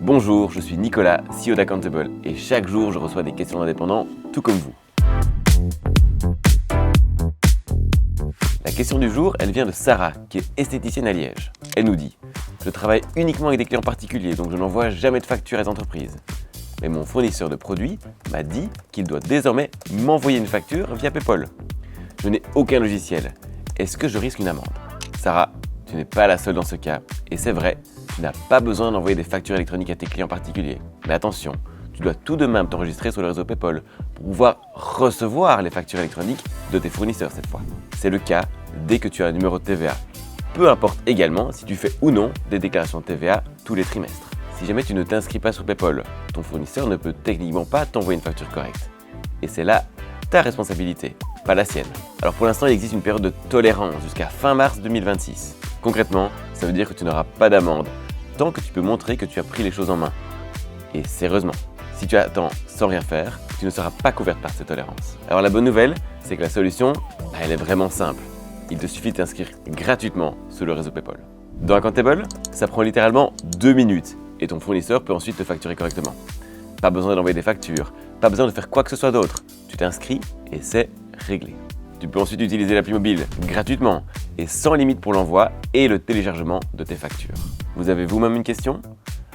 Bonjour, je suis Nicolas, CEO d'Accountable et chaque jour je reçois des questions d'indépendants, tout comme vous. La question du jour, elle vient de Sarah, qui est esthéticienne à Liège. Elle nous dit « Je travaille uniquement avec des clients particuliers, donc je n'envoie jamais de factures à les entreprises. Mais mon fournisseur de produits m'a dit qu'il doit désormais m'envoyer une facture via PayPal. Je n'ai aucun logiciel. Est-ce que je risque une amende ?» Sarah, tu n'es pas la seule dans ce cas. Et c'est vrai, tu n'as pas besoin d'envoyer des factures électroniques à tes clients particuliers. Mais attention, tu dois tout de même t'enregistrer sur le réseau PayPal pour pouvoir recevoir les factures électroniques de tes fournisseurs cette fois. C'est le cas dès que tu as un numéro de TVA. Peu importe également si tu fais ou non des déclarations de TVA tous les trimestres. Si jamais tu ne t'inscris pas sur PayPal, ton fournisseur ne peut techniquement pas t'envoyer une facture correcte. Et c'est là ta responsabilité, pas la sienne. Alors pour l'instant, il existe une période de tolérance jusqu'à fin mars 2026. Concrètement, ça veut dire que tu n'auras pas d'amende tant que tu peux montrer que tu as pris les choses en main. Et sérieusement, si tu attends sans rien faire, tu ne seras pas couverte par cette tolérance. Alors la bonne nouvelle, c'est que la solution, elle est vraiment simple. Il te suffit de t'inscrire gratuitement sur le réseau PayPal. Dans Accountable, ça prend littéralement 2 minutes et ton fournisseur peut ensuite te facturer correctement. Pas besoin d'envoyer des factures, pas besoin de faire quoi que ce soit d'autre. Tu t'inscris et c'est réglé. Tu peux ensuite utiliser l'appli mobile gratuitement et sans limite pour l'envoi et le téléchargement de tes factures. Vous avez vous-même une question ?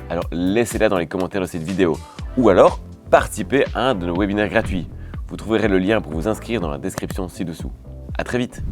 Alors laissez-la dans les commentaires de cette vidéo ou alors participez à un de nos webinaires gratuits. Vous trouverez le lien pour vous inscrire dans la description ci-dessous. À très vite.